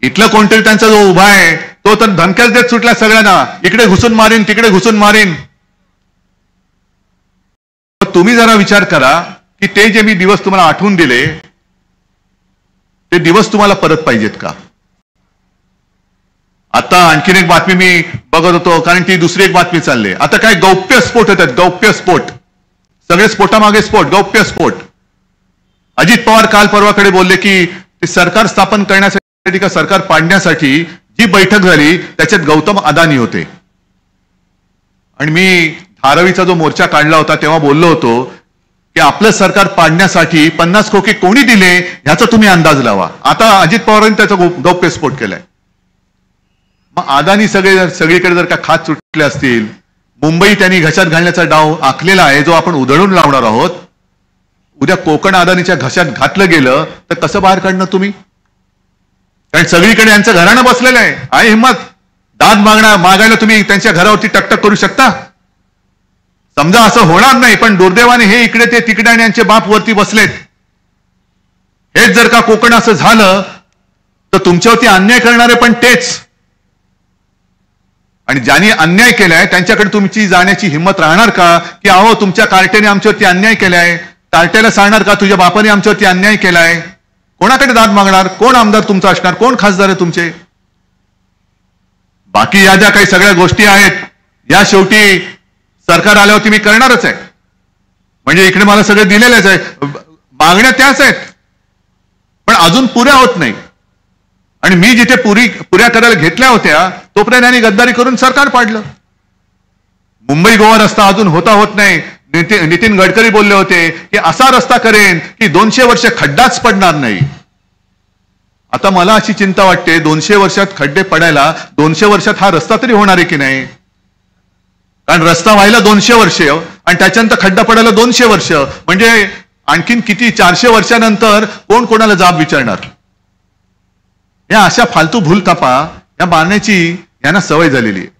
इथलं कोणतरी त्यांचा जो उभा आहे तो तर धमक्याच देत सुटला सगळ्यांना, इकडे घुसून मारीन तिकडे घुसून मारीन. तुम्ही जरा विचार करा की ते जे मी दिवस तुम्हाला आठवून दिले ते दिवस तुम्हाला परत पाहिजेत का? आता आणखीन एक बातमी मी बघत होतो, कारण ती दुसरी एक बातमी चालली. आता काय गौप्यस्फोट होतात, गौप्यस्फोट, सगळे स्फोटामागे स्फोट, गौप्यस्फोट. अजित पवार काल परवाकडे बोलले की सरकार स्थापन करण्यासाठी का सरकार पाडण्यासाठी जी बैठक झाली त्याच्यात गौतम अदानी होते. आणि मी धारावीचा जो मोर्चा काढला होता तेव्हा बोललो होतो की आपलं सरकार पाडण्यासाठी 50 खोके कोणी दिले ह्याचा तुम्ही अंदाज लावा. आता अजित पवारांनी त्याचा गौप्यस्फोट केलाय. मग अदानी सगळीकडे जर का खात सुटले असतील, मुंबई त्यांनी घशात घालण्याचा डाव आखलेला आहे जो आपण उधळून लावणार आहोत. उद्या कोकण अदानीच्या घशात घातलं गेलं तर कसं बाहेर काढणं तुम्ही? कारण सगळीकडे यांचं घराणं बसलेलं आहे. आहे हिंमत दाद मागायला तुम्ही त्यांच्या घरावरती टकटक करू शकता? समजा असं होणार नाही, पण दुर्दैवाने हे इकडे ते तिकडे आणि यांचे बाप वरती बसलेत. हेच जर का कोकण असं झालं तर तुमच्यावरती अन्याय करणारे पण तेच, आणि ज्यांनी अन्याय केलाय त्यांच्याकडे तुमची जाण्याची हिंमत राहणार का? की अहो तुमच्या कार्ट्याने आमच्यावरती अन्याय केलाय, कार्ट्याला सांगणार का तुझ्या बापाने आमच्यावरती अन्याय केलाय? कोणाकडे दाद मागणार? कोण आमदार तुमचा असणार? कोण खासदार आहे तुमचे? बाकी या ज्या काही सगळ्या गोष्टी आहेत या शेवटी सरकार आल्यावरती मी करणारच आहे. म्हणजे इकडे मला सगळे दिलेलेच आहे, मागण्या त्याच आहेत पण अजून पुऱ्या होत नाही. आणि मी जिथे पुऱ्या करायला घेतल्या होत्या तोपर्यंत यांनी गद्दारी करून सरकार पाडलं. मुंबई गोवा रस्ता अजून होत नाही. नितीन गडकरी बोलले होते की असा रस्ता करेन की 200 वर्ष खड्डाच पडणार नाही. आता मला अशी चिंता वाटते 200 वर्षात खड्डे पडायला 200 वर्षात हा रस्ता तरी होणार आहे की नाही? कारण रस्ता व्हायला 200 वर्ष आणि त्याच्यानंतर खड्डा पडायला 200 वर्ष, म्हणजे आणखीन किती 400 वर्षानंतर कोण कोणाला जाब विचारणार? या अशा फालतू भूलथापा या मारण्याची यांना सवय झालेली आहे.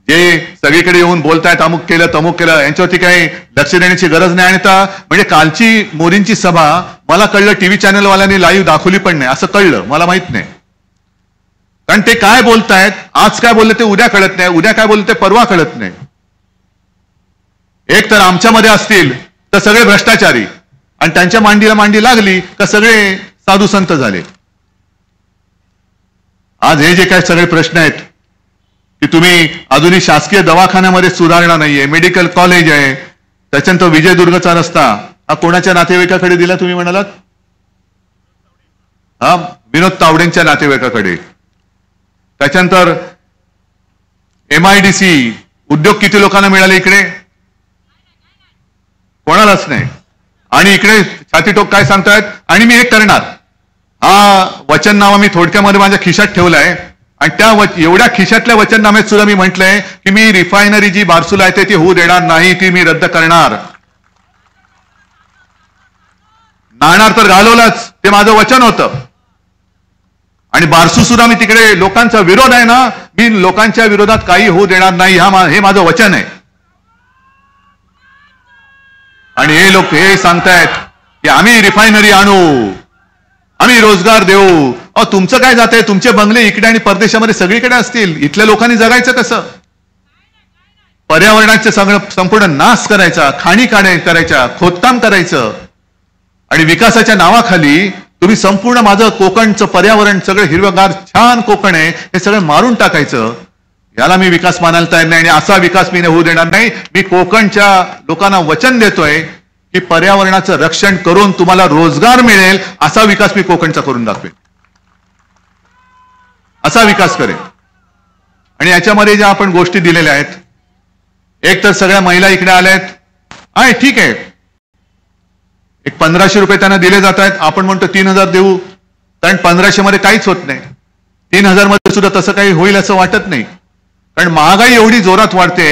जे सगळीकडे येऊन बोलतायत अमुक केलं तमुक केलं, यांच्यावरती काही लक्ष देण्याची गरज नाही. आणि म्हणजे कालची मोदींची सभा मला कळलं टीव्ही चॅनलवाल्यांनी लाईव्ह दाखवली पण नाही, असं कळलं, मला माहित नाही. कारण ते काय बोलतायत, आज काय बोलले ते उद्या कळत नाही, उद्या काय बोलले ते परवा कळत नाही. एक तर आमच्यामध्ये असतील तर सगळे भ्रष्टाचारी, आणि त्यांच्या मांडीला मांडी लागली का सगळे साधू संत झाले. आज हे जे काय सगळे प्रश्न आहेत की तुम्ही अजूनही शासकीय दवाखान्यामध्ये सुधारणा नाहीये, मेडिकल कॉलेज आहे, त्याच्यानंतर विजयदुर्गचा रस्ता हा कोणाच्या नातेवाईकाकडे दिला तुम्ही म्हणालात? हा, विनोद तावडेंच्या नातेवाईकाकडे. त्याच्यानंतर MIDC उद्योग किती लोकांना मिळाले इकडे? कोणालाच नाही. आणि इकडे छातीटोक काय सांगतायत, आणि मी हे करणार. हा वचननामा मी थोडक्यामध्ये माझ्या खिशात ठेवलाय, आणि त्या एवढ्या खिशातल्या वचननाम्यात सुद्धा मी म्हटलंय की मी रिफायनरी जी बारसूला आहे ती होऊ देणार नाही, ती मी रद्द करणार. नाणार तर घालवलाच, ते माझं वचन होतं. आणि बारसू सुद्धा मी तिकडे लोकांचा विरोध आहे ना, मी लोकांच्या विरोधात काही होऊ देणार नाही, हे माझं वचन आहे. आणि हे लोक हे सांगतायत की आम्ही रिफायनरी आणू, आम्ही रोजगार देऊ. अहो तुमचं काय जातंय? तुमचे बंगले इकडे आणि परदेशामध्ये सगळीकडे असतील, इथल्या लोकांनी जगायचं कसं? पर्यावरणाचे संपूर्ण नाश करायचा, खाणी करायच्या, खोदकाम करायचं, आणि विकासाच्या नावाखाली तुम्ही संपूर्ण माझं कोकणचं पर्यावरण सगळं हिरवगार छान कोकण आहे हे सगळं मारून टाकायचं. याला मी विकास मानायला तयार नाही, आणि असा विकास मी होऊ देणार नाही. मी कोकणच्या लोकांना वचन देतोय की पर्यावरणाचं रक्षण करून तुम्हाला रोजगार मिळेल असा विकास मी कोकणचा करून दाखवेन, असा विकास करेन. आणि याच्यामध्ये ज्या आपण गोष्टी दिलेल्या आहेत, एक तर सगळ्या महिला इकडे आल्यात, आहे ठीक आहे, एक 1500 रुपये त्यांना दिले जात आहेत. आपण म्हणतो 3000 देऊ, कारण 1500 मध्ये काहीच होत नाही. 3000 मध्ये सुद्धा तसं काही होईल असं वाटत नाही. कारण महागाई एवढी जोरात वाढते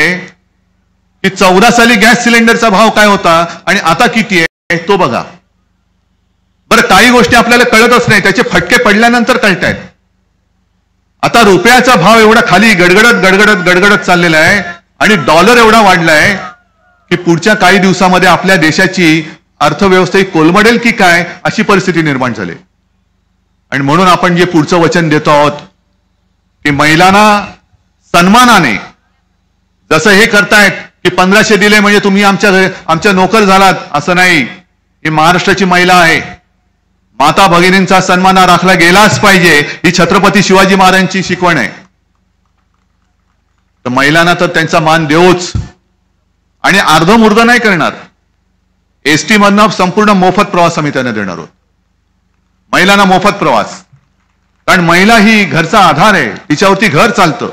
की 14 साली गॅस सिलेंडरचा भाव काय होता आणि आता किती आहे तो बघा. बरं, काही गोष्टी आपल्याला कळतच नाही, त्याचे फटके पडल्यानंतर कळतायत. आता रुपयाचा भाव एवढा खाली गडगडत गडगडत गडगडत चाललेला आहे, आणि डॉलर एवढा वाढलाय की पुढच्या काही दिवसामध्ये आपल्या देशाची अर्थव्यवस्था कोलमडेल की काय अशी परिस्थिती निर्माण झाली. आणि म्हणून आपण जे पुढचं वचन देतो आहोत की महिलांना सन्मानाने, जसं हे करतायत की 1500 दिले म्हणजे तुम्ही आमच्या नोकर झालात, असं नाही. ही महाराष्ट्राची महिला आहे. माता भगिनींचा सन्मान राखला गेलाच पाहिजे, ही छत्रपती शिवाजी महाराजांची शिकवण आहे. तर महिलांना तर त्यांचा मान देऊच, आणि अर्धमुर्ध नाही करणार. एसटी मधनं संपूर्ण मोफत प्रवास आम्ही त्यांना देणार आहोत. महिलांना मोफत प्रवास, कारण महिला ही घरचा आधार आहे, तिच्यावरती घर चालतं.